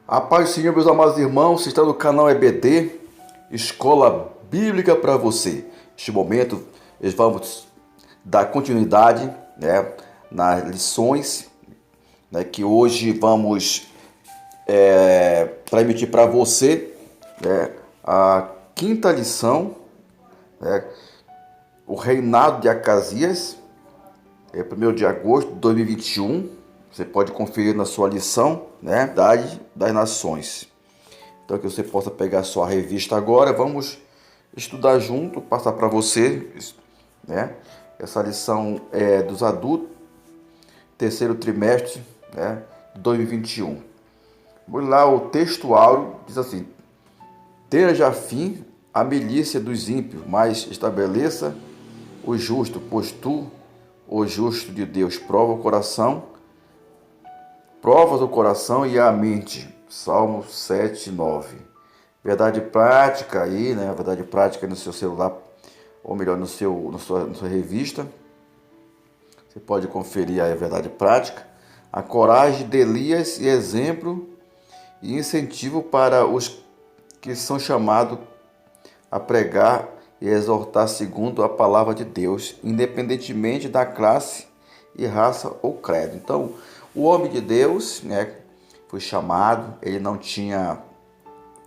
A paz do Senhor, meus amados irmãos, você está no canal EBD, Escola Bíblica para você. Neste momento, vamos dar continuidade, nas lições, que hoje vamos transmitir para você, a quinta lição, o reinado de Acasias, 1º de agosto de 2021. Você pode conferir na sua lição, Idade das Nações. Então, que você possa pegar a sua revista agora, vamos estudar junto, passar para você, Essa lição é dos adultos, terceiro trimestre, de 2021. Vamos lá, o texto áureo diz assim: tenha já fim a milícia dos ímpios, mas estabeleça o justo, pois tu, o justo de Deus, provas o coração e a mente. Salmo 7, 9. Verdade prática aí, Verdade prática no seu celular, ou melhor, na sua revista. Você pode conferir aí a verdade prática. A coragem de Elias e exemplo e incentivo para os que são chamados a pregar e exortar segundo a palavra de Deus, independentemente da classe e raça ou credo. Então, o homem de Deus, foi chamado, ele não tinha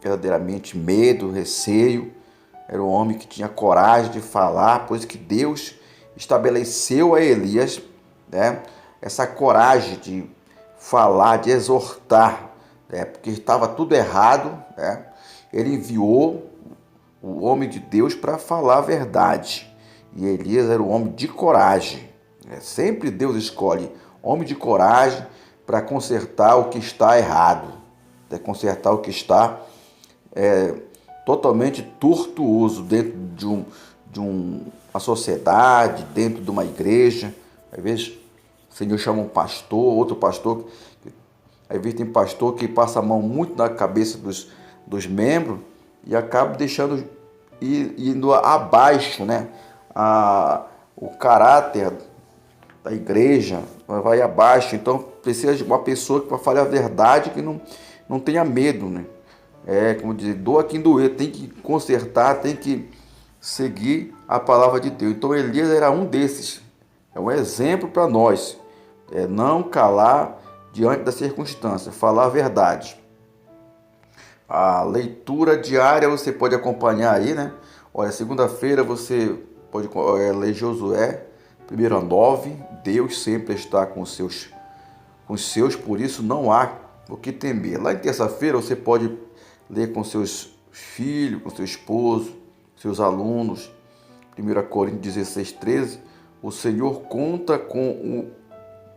verdadeiramente medo, receio, era um homem que tinha coragem de falar, pois que Deus estabeleceu a Elias, essa coragem de falar, de exortar, porque estava tudo errado, Ele enviou o homem de Deus para falar a verdade, e Elias era um homem de coragem. Sempre Deus escolhe homem de coragem para consertar o que está errado, consertar o que está totalmente tortuoso dentro de uma sociedade, dentro de uma igreja. Às vezes o Senhor chama um pastor, outro pastor, às vezes tem pastor que passa a mão muito na cabeça dos membros e acaba deixando indo abaixo, o caráter da igreja vai abaixo. Então precisa de uma pessoa que vai falar a verdade, que não tenha medo, como dizer, doa quem doer, tem que consertar, tem que seguir a palavra de Deus. Então Elias era um desses, é um exemplo para nós, não calar diante da circunstância, falar a verdade. A leitura diária você pode acompanhar aí, Olha, segunda-feira você pode ler Josué 1:9. Deus sempre está com os seus, por isso não há o que temer. Lá em terça-feira você pode ler com seus filhos, com seu esposo, seus alunos, 1 Coríntios 16:13. O Senhor conta com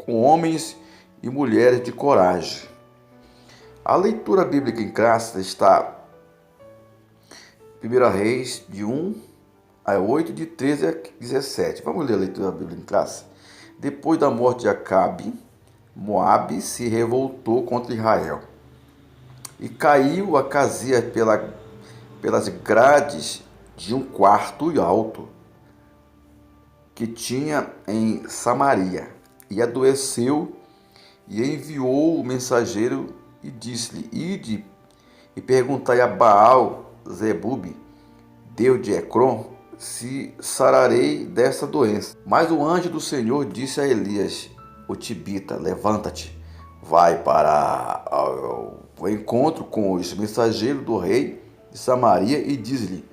homens e mulheres de coragem. A leitura bíblica em classe está 1 Reis, de 1 a 8, de 13 a 17. Vamos ler a leitura bíblica em classe. Depois da morte de Acabe, Moabe se revoltou contra Israel. E caiu Acasias pelas grades de um quarto alto que tinha em Samaria. E adoeceu e enviou o mensageiro e disse-lhe: ide e perguntai a Baal Zebub, Deus de Ecrom, se sararei dessa doença. Mas o anjo do Senhor disse a Elias, o tibita: levanta-te, vai para o encontro com os mensageiros do rei de Samaria e diz-lhe: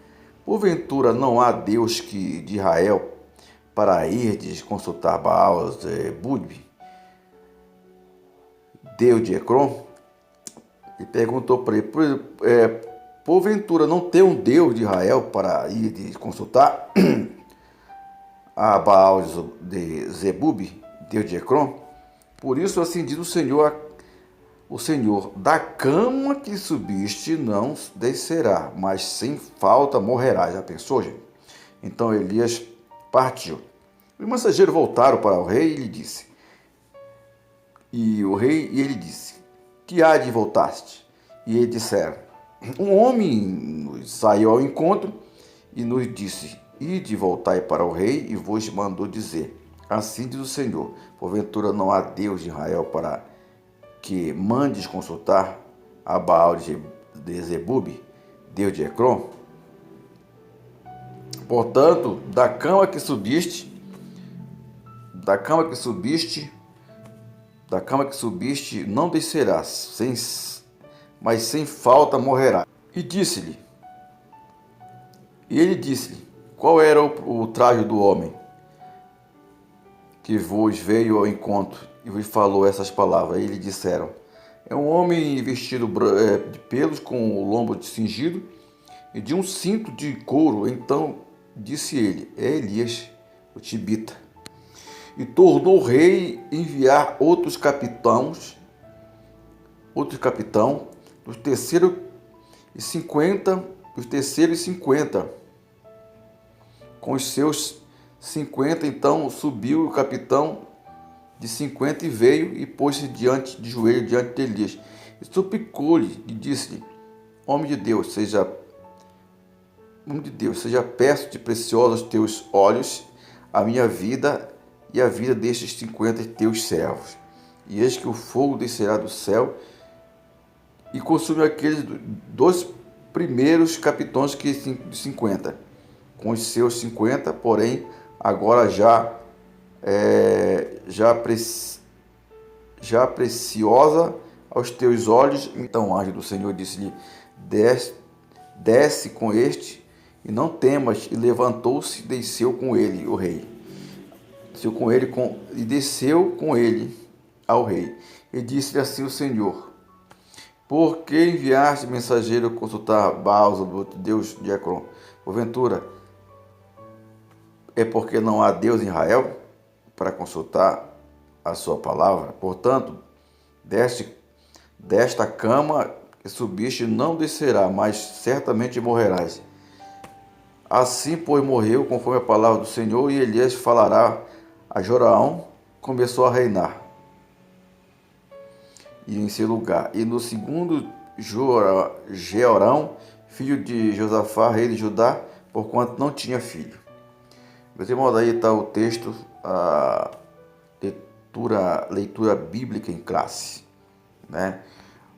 porventura não há Deus de Israel para irdes consultar Baal Zebub, Deus de Ecrom? E perguntou para ele: porventura não tem um Deus de Israel para ir consultar a Baal de Zebub, Deus de Ecrom? Por isso assim diz o Senhor, da cama que subiste não descerá, mas sem falta morrerás. Já pensou, gente? Então Elias partiu. Os mensageiros voltaram para o rei e lhe disse, ele disse: que há de voltaste? E eles disseram: um homem saiu ao encontro e nos disse: ide voltai para o rei, e vos mandou dizer: assim diz o Senhor, porventura não há Deus de Israel para que mandes consultar a Baal de Zebub, deus de Ecrom? Portanto, da cama que subiste, não descerás, mas sem falta morrerás. E ele disse-lhe, qual era o traje do homem que vos veio ao encontro e vos falou essas palavras? E lhe disseram, é um homem vestido de pelos, com o lombo cingido e de um cinto de couro. Então disse ele, é Elias, o tibita. E tornou o rei enviar outro capitão, dos terceiros e 50, com os seus 50. Então subiu o capitão de 50 e veio e pôs-se de joelho diante de Elias. E suplicou-lhe e disse-lhe, homem de Deus, seja peço-te precioso aos teus olhos a minha vida e a vida destes 50 teus servos. E eis que o fogo descerá do céu e consume aqueles dois primeiros capitães de 50, com os seus 50, porém agora já preciosa aos teus olhos. Então o anjo do Senhor disse-lhe, desce com este e não temas. E levantou-se e desceu com ele o rei. Desceu com ele ao rei. E disse-lhe assim o Senhor, por que enviaste mensageiro consultar Baal, deus de Ecrom? Porventura, é porque não há Deus em Israel para consultar a sua palavra? Portanto, desta cama que subiste não descerá, mas certamente morrerás. Assim, pois, morreu conforme a palavra do Senhor, e Elias falará a Joraão, começou a reinar e em seu lugar. E no segundo, Jeorão, filho de Josafá, rei de Judá, porquanto não tinha filho. Meus irmãos, aí está o texto, a leitura bíblica em classe, né?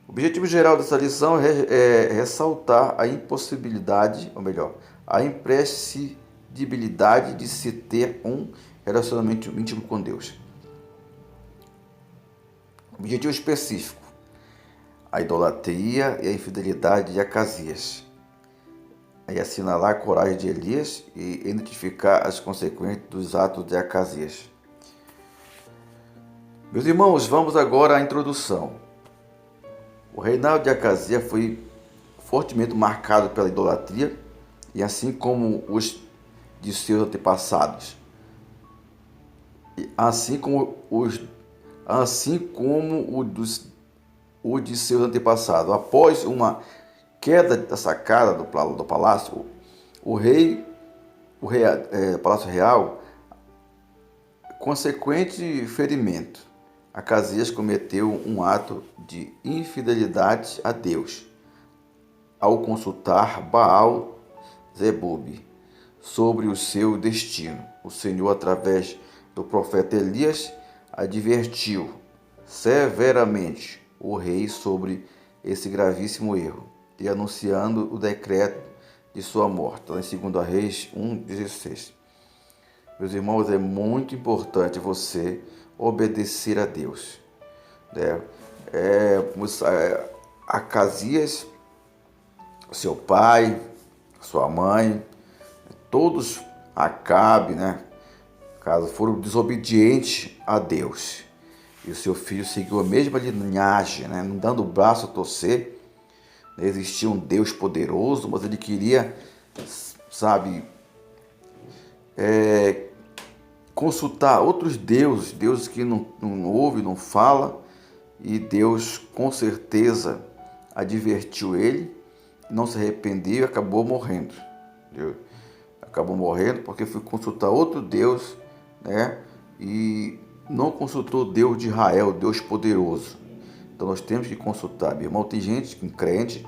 O objetivo geral dessa lição é ressaltar a impossibilidade, ou melhor, a imprescindibilidade de se ter um relacionamento íntimo com Deus. Objetivo específico: a idolatria e a infidelidade de Acasias. E assinalar a coragem de Elias e identificar as consequências dos atos de Acasias. Meus irmãos, vamos agora à introdução. O reinado de Acasias foi fortemente marcado pela idolatria, e assim como os de seus antepassados. Assim como o de seus antepassados. Após uma queda da sacada do palácio, Palácio Real, consequente ferimento, Acasias cometeu um ato de infidelidade a Deus ao consultar Baal Zebub sobre o seu destino. O Senhor, através do profeta Elias, advertiu severamente o rei sobre esse gravíssimo erro, e anunciando o decreto de sua morte. Em 2 Reis 1,16. Meus irmãos, é muito importante você obedecer a Deus. Acasias, seu pai, sua mãe, todos Acabe, caso foram desobedientes a Deus. E o seu filho seguiu a mesma linhagem, não dando o braço a torcer. Existia um Deus poderoso, mas ele queria, consultar outros deuses que não ouve, não fala. E Deus, com certeza, advertiu ele, não se arrependeu e acabou morrendo. Acabou morrendo porque foi consultar outro Deus, e não consultou o Deus de Israel, Deus poderoso. Então nós temos que consultar, meu irmão. Tem gente, crente,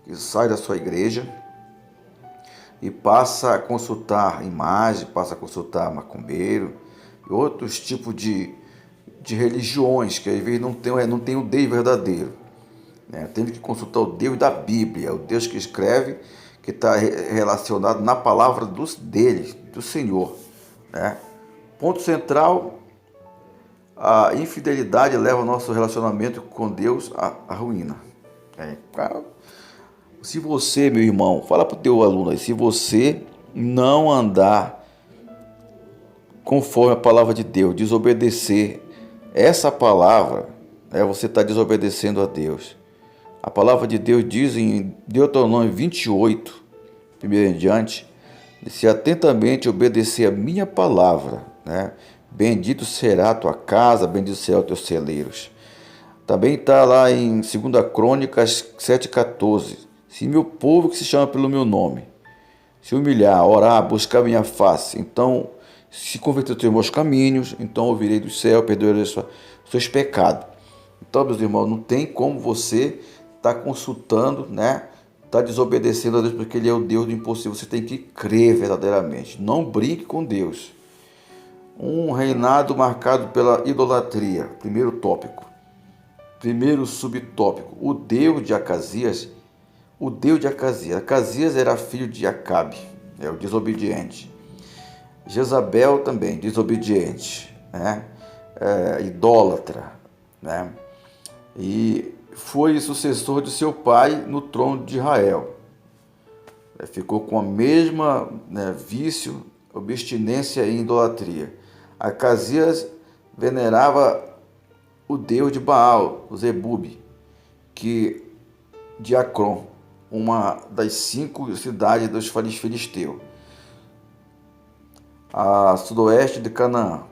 que sai da sua igreja e passa a consultar imagem, passa a consultar macumbeiro e outros tipos de religiões que às vezes não tem o Deus verdadeiro. né? Temos que consultar o Deus da Bíblia, o Deus que escreve, que está relacionado na palavra dele, do Senhor, né? Ponto central: a infidelidade leva o nosso relacionamento com Deus à ruína. Se você, meu irmão, fala para o teu aluno aí, se você não andar conforme a palavra de Deus, desobedecer essa palavra, você está desobedecendo a Deus. A palavra de Deus diz em Deuteronômio 28, primeiro em diante, se atentamente obedecer a minha palavra, né, bendito será a tua casa, bendito será os teus celeiros. Também está lá em 2 Crônicas 7,14. Se meu povo que se chama pelo meu nome se humilhar, orar, buscar minha face, então se converter aos meus caminhos, então ouvirei do céu, perdoarei os seus pecados. Então, meus irmãos, não tem como você estar consultando, né? Está desobedecendo a Deus, porque Ele é o Deus do impossível. Você tem que crer verdadeiramente. Não brinque com Deus. Um reinado marcado pela idolatria. Primeiro tópico. Primeiro subtópico. O Deus de Acasias. O Deus de Acasias. Acasias era filho de Acabe, o desobediente. Jezabel também, desobediente, né? Idólatra, né? E foi sucessor de seu pai no trono de Israel. Ficou com a mesma, vício, obstinência e idolatria. Acasias venerava o deus de Baal, o Zebub, de Acron, uma das 5 cidades dos filisteus, a sudoeste de Canaã.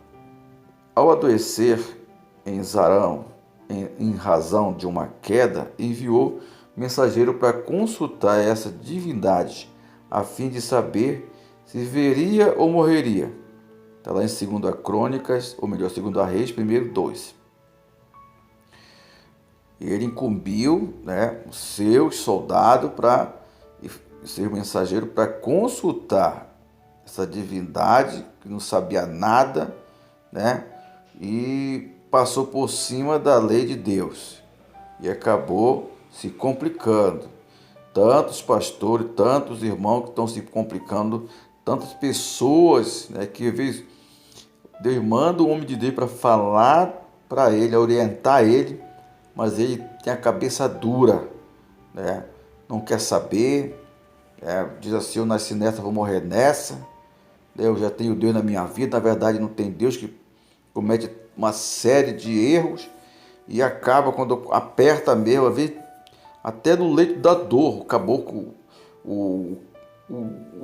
Ao adoecer em Zarão, em razão de uma queda, enviou mensageiro para consultar essa divindade, a fim de saber se viveria ou morreria. Está lá em 2 Crônicas, ou melhor, 2 Reis, 1:2. Ele incumbiu, os seus soldados, seu mensageiro, para consultar essa divindade que não sabia nada, e passou por cima da lei de Deus e acabou se complicando. Tantos pastores, tantos irmãos que estão se complicando, tantas pessoas, que às vezes Deus manda o homem de Deus para falar para ele, orientar ele, mas ele tem a cabeça dura, não quer saber, diz assim: eu nasci nessa, vou morrer nessa, eu já tenho Deus na minha vida. Na verdade, não tem Deus, que comete uma série de erros e acaba, quando aperta mesmo, às vezes até no leito da dor, o caboclo, o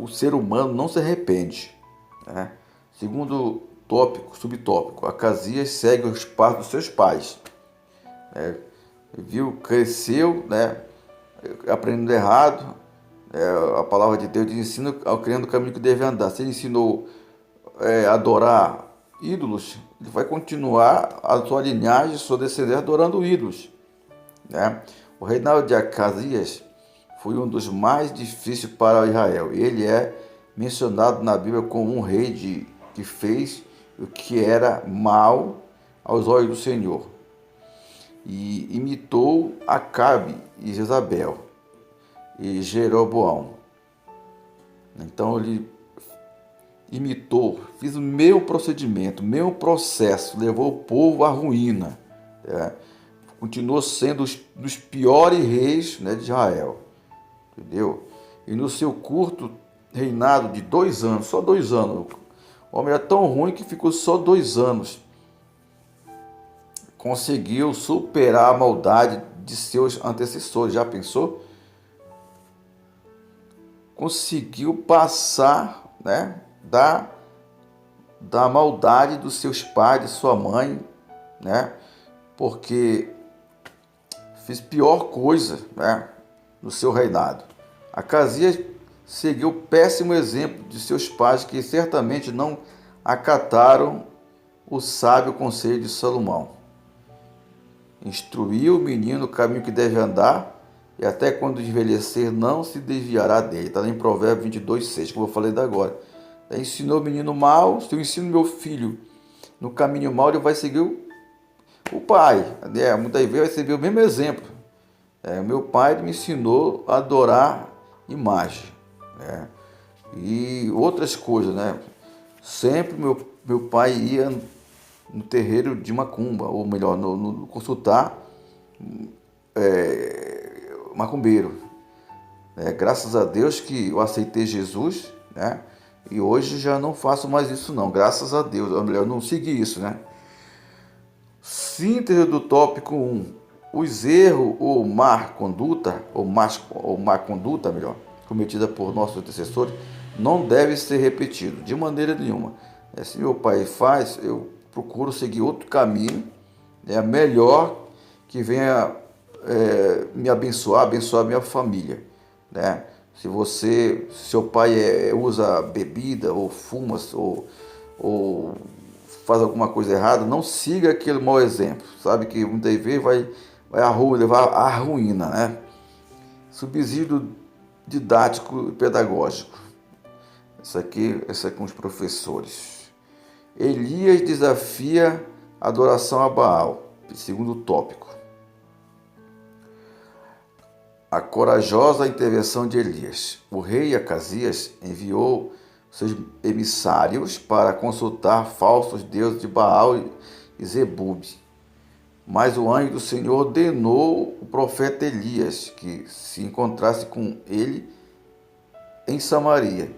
ser humano não se arrepende. Segundo subtópico, Acasias segue os passos dos seus pais. Cresceu, aprendendo errado. A palavra de Deus diz: ensina ao criando o caminho que deve andar. Se ele ensinou a adorar ídolos, ele vai continuar a sua linhagem, a sua descendência, adorando ídolos. O reinado de Acasias foi um dos mais difíceis para Israel. Ele é mencionado na Bíblia como um rei que fez o que era mal aos olhos do Senhor, e imitou Acabe e Jezabel e Jeroboão. Então ele imitou, fez o mesmo procedimento, o mesmo processo, levou o povo à ruína. Continuou sendo um dos piores reis, de Israel. Entendeu? E no seu curto reinado de 2 anos, só 2 anos, o homem era tão ruim que ficou só 2 anos, conseguiu superar a maldade de seus antecessores. Já pensou? Conseguiu passar, da maldade dos seus pais, de sua mãe, porque fez pior coisa, no seu reinado. Acasias seguiu o péssimo exemplo de seus pais, que certamente não acataram o sábio conselho de Salomão. Instruiu o menino no caminho que deve andar, e até quando envelhecer não se desviará dele. Está em Provérbios 22:6, como eu falei da agora. Ensinou o menino mal. Se eu ensino meu filho no caminho mal, ele vai seguir o pai. Muitas vezes vai seguir o mesmo exemplo. Meu pai me ensinou a adorar imagem, né? E outras coisas, né? Sempre meu pai ia no terreiro de macumba, ou melhor, no consultar macumbeiro. Graças a Deus que eu aceitei Jesus, né? E hoje já não faço mais isso não, graças a Deus, ou melhor, eu não segui isso, né? Síntese do tópico 1. Os erros ou má conduta, melhor, cometida por nossos antecessores, não devem ser repetidos, de maneira nenhuma. Se meu pai faz, eu procuro seguir outro caminho, melhor, que venha me abençoar minha família, né? Se seu pai usa bebida ou fuma ou faz alguma coisa errada, não siga aquele mau exemplo. Sabe que muitas vezes vai levar à ruína, né? Subsídio didático e pedagógico. Isso aqui é com os professores. Elias desafia a adoração a Baal. Segundo tópico. A corajosa intervenção de Elias. O rei Acasias enviou seus emissários para consultar falsos deuses de Baal e Zebub. Mas o anjo do Senhor ordenou o profeta Elias que se encontrasse com ele em Samaria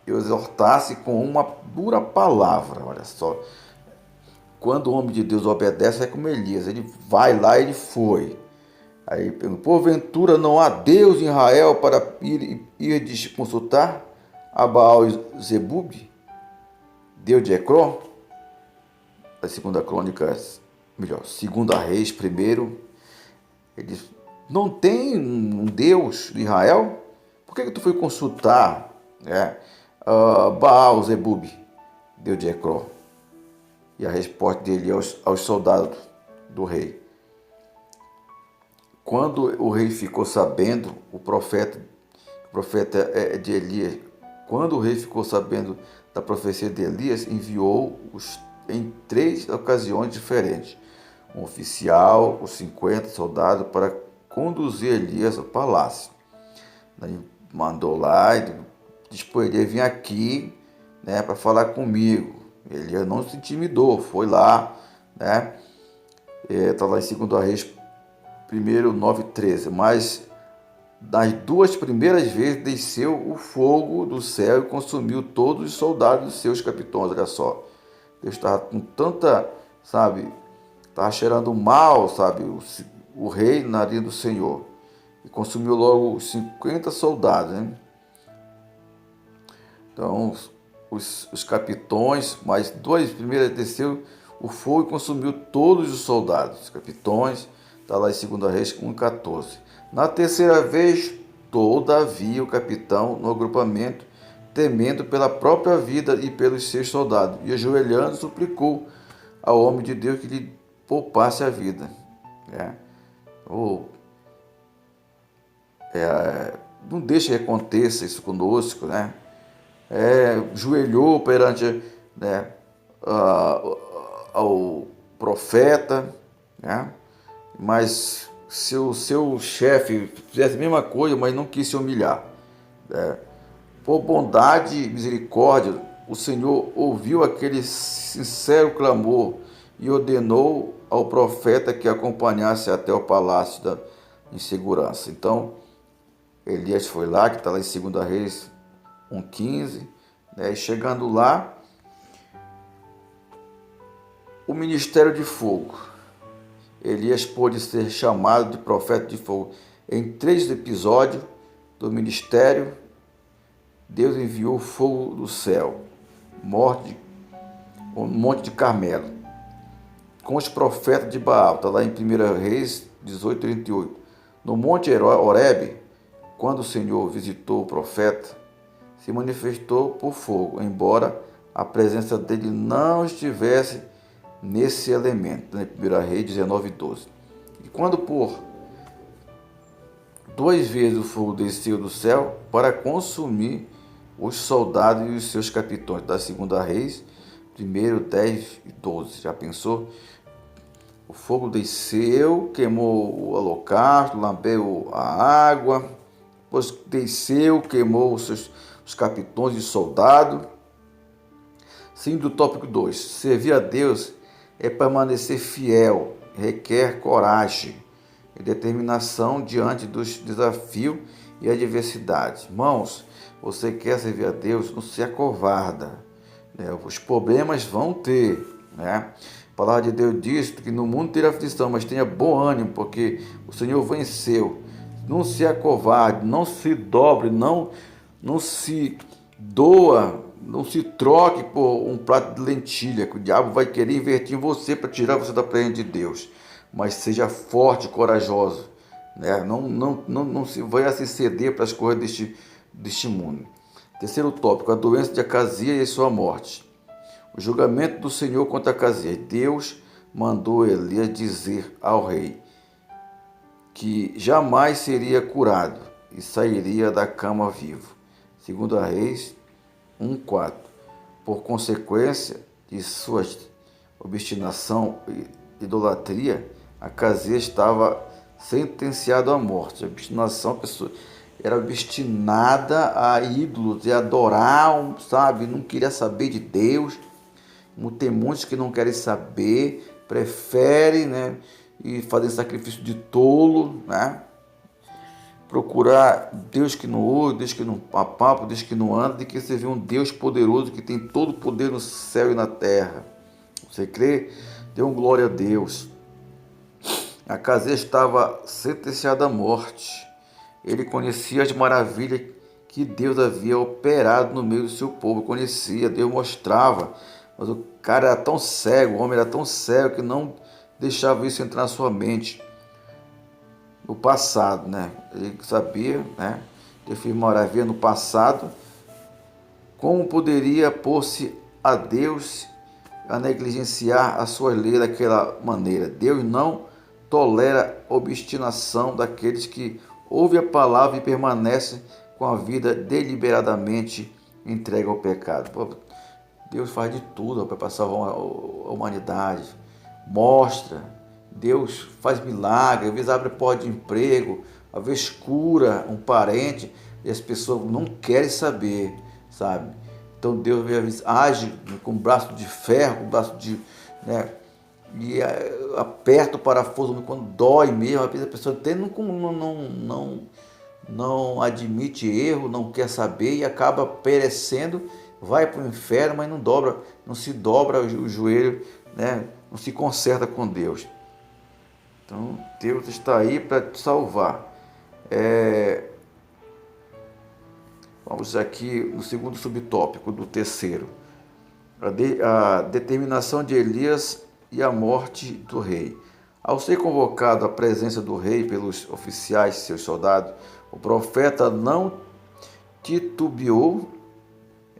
e o exortasse com uma dura palavra. Olha só, quando o homem de Deus obedece é como Elias, ele vai lá e ele foi. Aí pergunta, porventura não há Deus em Israel para ir consultar a Baal e Zebub, Deus de Ecrón? A segunda Crônicas, melhor, segunda Reis, primeiro, ele diz, não tem um Deus de Israel? Por que tu foi consultar Baal, Zebub, Deus de Ecrón? E a resposta dele aos soldados do rei. Quando o rei ficou sabendo, o profeta de Elias, quando o rei ficou sabendo da profecia de Elias, enviou-os em 3 ocasiões diferentes. Um oficial, os 50 soldados, para conduzir Elias ao palácio. Ele mandou lá e disse para ele vir aqui, né, para falar comigo. Elias não se intimidou, foi lá, né? Está lá em 2 Reis, 9:13. Mas das 2 primeiras vezes desceu o fogo do céu e consumiu todos os soldados dos seus capitães. Olha só, Deus estava com tanta, sabe, estava cheirando mal, sabe, o rei na nariz do Senhor. E consumiu logo os 50 soldados, né? Então, os capitões, mas 2 primeiras desceu o fogo e consumiu todos os soldados. Os capitões, está lá em 2 Reis 1:14. Na terceira vez, todavia, o capitão no agrupamento, temendo pela própria vida e pelos seus soldados, e ajoelhando, suplicou ao homem de Deus que lhe poupasse a vida. Não deixe que aconteça isso conosco, né? Joelhou perante, né, ao profeta, né? Mas se o seu chefe fizesse a mesma coisa, mas não quis se humilhar, por bondade e misericórdia, o Senhor ouviu aquele sincero clamor e ordenou ao profeta que acompanhasse até o palácio em segurança. Então, Elias foi lá, que está lá em 2 Reis 1:15, né? E chegando lá, o ministério de fogo. Elias pôde ser chamado de profeta de fogo. Em 3 episódios do ministério, Deus enviou fogo do céu, o Monte de Carmelo, com os profetas de Baal. Está lá em 1 Reis 18:38. No Monte Horebe, quando o Senhor visitou o profeta, se manifestou por fogo, embora a presença dele não estivesse nesse elemento, né? 1 Reis 19:12. E quando por 2 vezes o fogo desceu do céu para consumir os soldados e os seus capitões, da 2 Reis 1, 10 e 12. Já pensou? O fogo desceu, queimou o holocausto, lambeu a água, depois desceu, queimou os capitões e soldados. Sim, do tópico 2. Servir a Deus é permanecer fiel, requer coragem e determinação diante dos desafios e adversidades. Irmãos, você quer servir a Deus, não se acovarda, né? Os problemas vão ter, né? A palavra de Deus diz que no mundo terá aflição, mas tenha bom ânimo, porque o Senhor venceu. Não se acovarde, não se dobre, não se doa, não se troque por um prato de lentilha, que o diabo vai querer invertir em você para tirar você da presença de Deus. Mas seja forte e corajoso, né? Não se vai se ceder para as coisas deste mundo. Terceiro tópico, a doença de Acasias e sua morte. O julgamento do Senhor contra Acasias. Deus mandou Elias dizer ao rei que jamais seria curado e sairia da cama vivo. Segundo a Reis 1:4. Por consequência de sua obstinação e idolatria, Acasias estava sentenciado à morte. A obstinação, a pessoa era obstinada a ídolos e adorar, sabe? Não queria saber de Deus. Tem muitos que não querem saber, preferem, né? E fazer sacrifício de tolo, né? Procurar Deus que não ouve, Deus que não papo, Deus que não anda, de que servir um Deus poderoso que tem todo o poder no céu e na terra. Você crê? Dê um glória a Deus. Acasias estava sentenciado à morte. Ele conhecia as maravilhas que Deus havia operado no meio do seu povo. Conhecia, Deus mostrava. Mas o cara era tão cego, o homem era tão cego que não deixava isso entrar na sua mente. No passado, né? Ele sabia, né? Deus fez maravilha no passado. Como poderia pôr-se a Deus a negligenciar a sua lei daquela maneira? Deus não tolera a obstinação daqueles que ouvem a palavra e permanecem com a vida deliberadamente entregue ao pecado. Deus faz de tudo para salvar a humanidade. Mostra. Deus faz milagre. Às vezes abre porta de emprego. Às vezes cura um parente. E as pessoas não querem saber, sabe? Então Deus age com o braço de ferro, com o braço de... né? E aperta o parafuso quando dói mesmo. A pessoa até não admite erro, não quer saber e acaba perecendo, vai para o inferno, mas não se dobra o joelho, né? Não se conserta com Deus. Então Deus está aí para te salvar. Vamos aqui no segundo subtópico do terceiro. A determinação de Elias e a morte do rei. Ao ser convocado à presença do rei pelos oficiais e seus soldados, o profeta não titubeou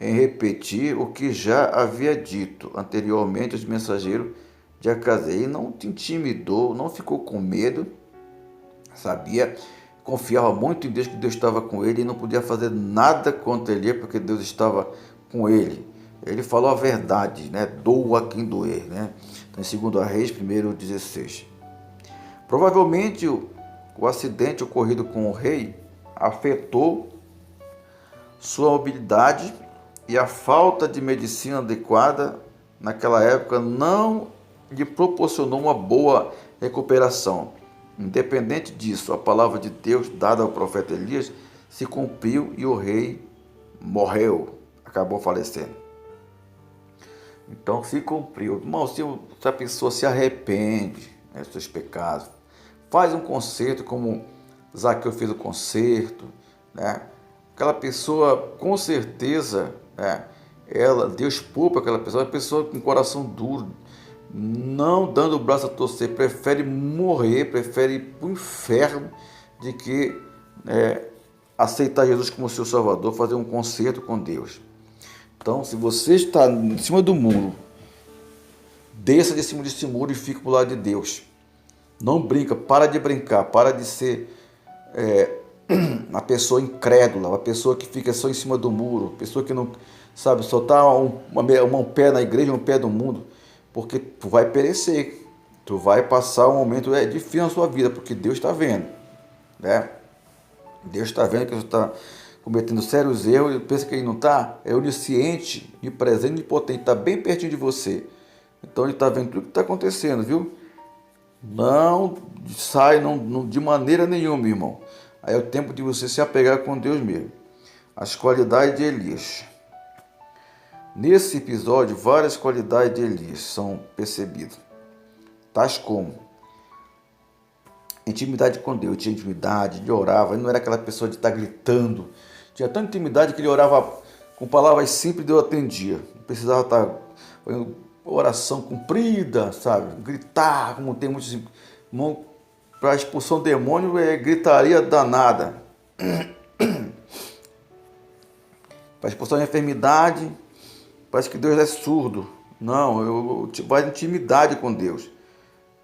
em repetir o que já havia dito anteriormente aos mensageiros de Acasias. Ele não te intimidou, não ficou com medo, sabia, confiava muito em Deus, que Deus estava com ele e não podia fazer nada contra ele, porque Deus estava com ele. Ele falou a verdade, né? Doa quem doer, né? Então, em 2 Reis 1:16. Provavelmente o acidente ocorrido com o rei afetou sua mobilidade e a falta de medicina adequada naquela época não lhe proporcionou uma boa recuperação. Independente disso, a palavra de Deus dada ao profeta Elias se cumpriu e o rei morreu, acabou falecendo. Então se cumpriu. Irmão, se a pessoa se arrepende, né, dos seus pecados, faz um conserto como Zaqueu fez o conserto, né? Aquela pessoa, com certeza, né, Deus poupa aquela pessoa, uma pessoa com coração duro, não dando o braço a torcer, prefere morrer, prefere ir para o inferno de que aceitar Jesus como seu Salvador, fazer um conserto com Deus. Então, se você está em cima do muro, desça de cima desse muro e fique para o lado de Deus. Não brinca, para de brincar, para de ser uma pessoa incrédula, uma pessoa que fica só em cima do muro, pessoa que não sabe, só está um pé na igreja, um pé no mundo, porque tu vai perecer. Tu vai passar um momento difícil na sua vida, porque Deus está vendo, né? Deus está vendo que você está cometendo sérios erros e pensa que ele não está. É onisciente, onipresente e onipotente, está bem pertinho de você. Então ele está vendo tudo que está acontecendo, viu? Não sai de maneira nenhuma, irmão. Aí é o tempo de você se apegar com Deus mesmo. As qualidades de Elias. Nesse episódio, várias qualidades de Elias são percebidas. Tais como intimidade com Deus. Tinha intimidade, ele orava. Ele não era aquela pessoa de estar gritando. Tinha tanta intimidade que ele orava com palavras simples e Deus atendia. Não precisava estar fazendo oração comprida, sabe? Gritar, como tem muitos irmãos. Para a expulsão do demônio é gritaria danada. Para expulsar a enfermidade, parece que Deus é surdo. Não, eu vai intimidade com Deus.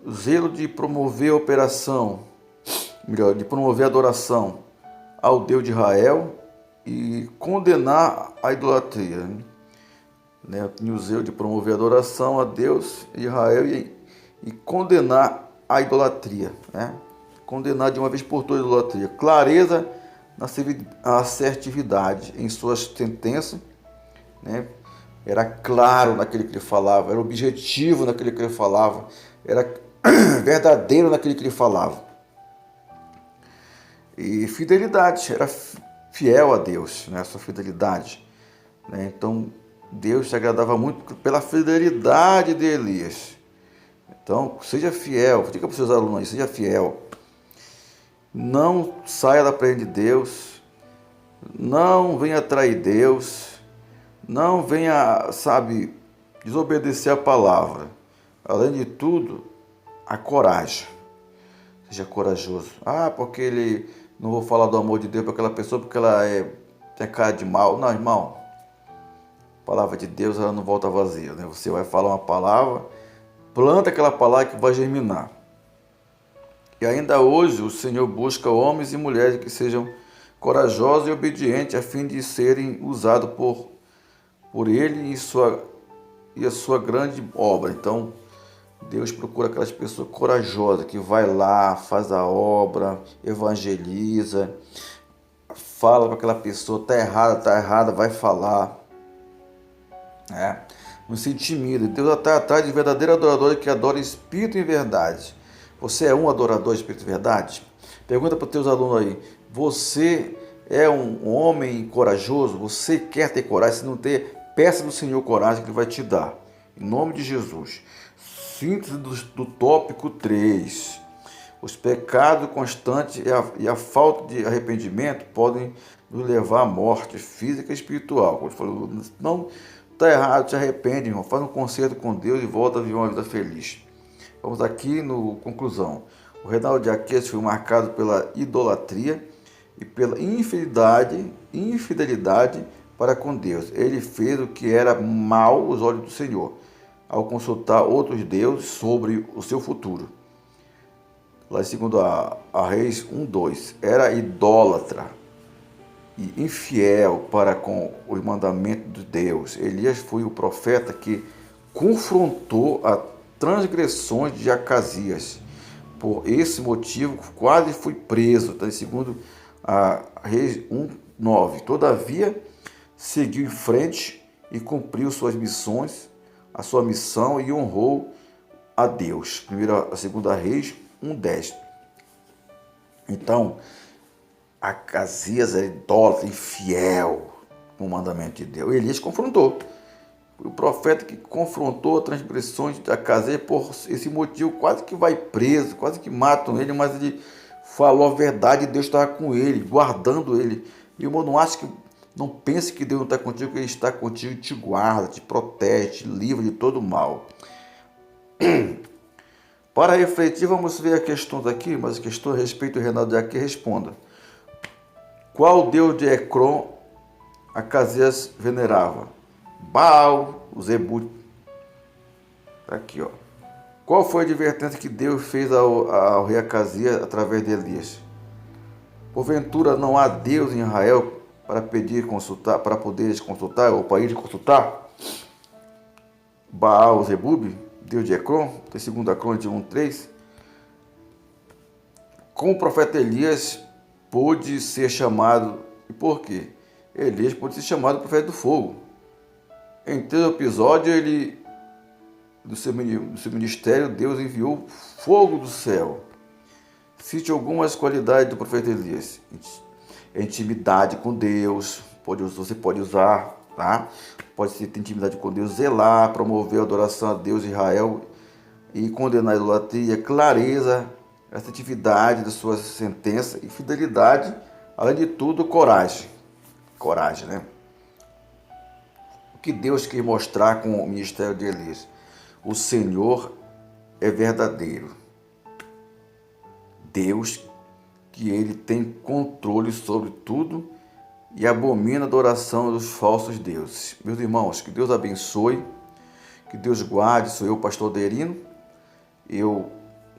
O zelo de promover a operação, melhor, de promover a adoração ao Deus de Israel e condenar a idolatria. Né? O zelo de promover a adoração a Deus de Israel e condenar a idolatria. Né? Condenar de uma vez por todas a idolatria. Clareza na assertividade em suas sentenças, né? Era claro naquele que ele falava, era objetivo naquele que ele falava, era verdadeiro naquele que ele falava. E fidelidade, era fiel a Deus, né? Sua fidelidade. Né? Então, Deus se agradava muito pela fidelidade de Elias. Então, seja fiel, diga para os seus alunos aí, seja fiel. Não saia da presença de Deus, não venha trair Deus, não venha, sabe, desobedecer a palavra. Além de tudo, a coragem. Seja corajoso. Ah, porque ele não vou falar do amor de Deus para aquela pessoa porque ela tem cara de mal. Não, irmão. A palavra de Deus ela não volta vazia, né? Você vai falar uma palavra, planta aquela palavra que vai germinar. E ainda hoje o Senhor busca homens e mulheres que sejam corajosos e obedientes a fim de serem usados por Ele e a sua grande obra. Então, Deus procura aquelas pessoas corajosas que vai lá, faz a obra, evangeliza, fala para aquela pessoa, tá errada, vai falar. Né? Não se intimida. Deus está atrás de verdadeiro adorador que adora espírito e verdade. Você é um adorador de espírito e verdade? Pergunta para os teus alunos aí. Você é um homem corajoso? Você quer ter coragem? Se não ter, peça do Senhor coragem que Ele vai te dar. Em nome de Jesus. Síntese do tópico 3. Os pecados constantes e a falta de arrependimento podem nos levar à morte física e espiritual. Como ele falou, não está errado, te arrepende, irmão. Faz um concerto com Deus e volta a viver uma vida feliz. Vamos aqui no conclusão. O Reinaldo de Aqueles foi marcado pela idolatria e pela infidelidade para com Deus. Ele fez o que era mal aos olhos do Senhor, ao consultar outros deuses sobre o seu futuro. Lá segundo a Reis 1:2, era idólatra e infiel para com os mandamentos de Deus. Elias foi o profeta que confrontou as transgressões de Acasias. Por esse motivo, quase foi preso. Tá? Segundo a Reis 1:9. Todavia, seguiu em frente e cumpriu suas missões, a sua missão e honrou a Deus. A segunda Reis 1:10. Então, Acasias era idólatra, infiel com o mandamento de Deus. Elias confrontou. O profeta que confrontou as transgressões de Acasias, por esse motivo quase que vai preso, quase que matam ele, mas ele falou a verdade e Deus estava com ele, guardando ele. E irmão, não pense que Deus não está contigo, que Ele está contigo e te guarda, te protege, te livra de todo mal. Para refletir, vamos ver as questões aqui, mas a questão a respeito do Reinaldo de aqui responda. Qual Deus de Ecrón Acasias venerava? Baal, o Zebú. Aqui, ó. Qual foi a advertência que Deus fez ao rei Acasias através de Elias? Porventura não há Deus em Israel para poderes consultar ou para ir consultar? Baal, Zebub, Deus de Ecrón, tem 2 Crônicas 1:3. Como o profeta Elias pôde ser chamado, e por quê? Elias pôde ser chamado profeta do fogo. Em todo episódio, do seu ministério, Deus enviou fogo do céu. Cite algumas qualidades do profeta Elias. Intimidade com Deus, você pode usar, tá? Pode ter intimidade com Deus, zelar, promover a adoração a Deus de Israel e condenar a idolatria, clareza, assertividade das suas sentenças e fidelidade, além de tudo, coragem. Coragem, né? O que Deus quis mostrar com o ministério de Elias? O Senhor é verdadeiro. Deus, que ele tem controle sobre tudo e abomina a adoração dos falsos deuses. Meus irmãos, que Deus abençoe, que Deus guarde. Sou eu, pastor Derino. Eu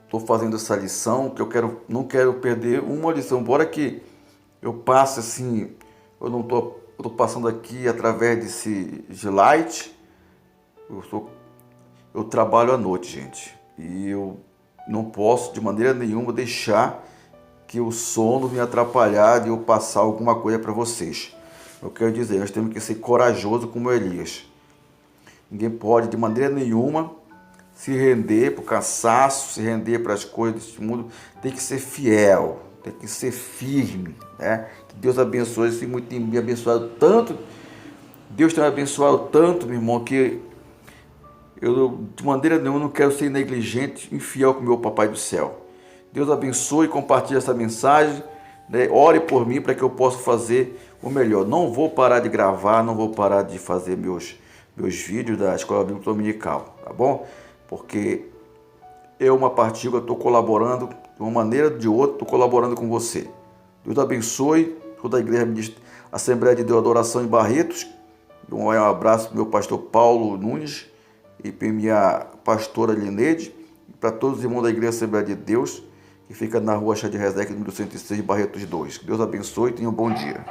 estou fazendo essa lição, que não quero perder uma lição, embora que eu passe assim, eu estou passando aqui através desse slide. Eu trabalho à noite, gente, e eu não posso de maneira nenhuma deixar que o sono me atrapalhar de eu passar alguma coisa para vocês. Eu quero dizer, nós temos que ser corajosos como Elias. Ninguém pode de maneira nenhuma se render para o cansaço, se render para as coisas deste mundo. Tem que ser fiel, tem que ser firme, né? Que Deus abençoe, isso muito tem me abençoado tanto. Deus tem me abençoado tanto, meu irmão, que eu de maneira nenhuma não quero ser negligente, infiel com o meu Papai do céu. Deus abençoe e compartilhe essa mensagem, né? Ore por mim para que eu possa fazer o melhor. Não vou parar de gravar, não vou parar de fazer meus vídeos da Escola Bíblica Dominical, tá bom? Porque eu, uma partícula, estou colaborando de uma maneira ou de outra, estou colaborando com você. Deus abençoe toda a igreja Assembleia de Deus Adoração em Barretos. Um abraço para o meu pastor Paulo Nunes e para minha pastora Lineide, e para todos os irmãos da igreja Assembleia de Deus, que fica na rua Chá de Rezeque, número 106, Barretos 2. Que Deus abençoe e tenha um bom dia.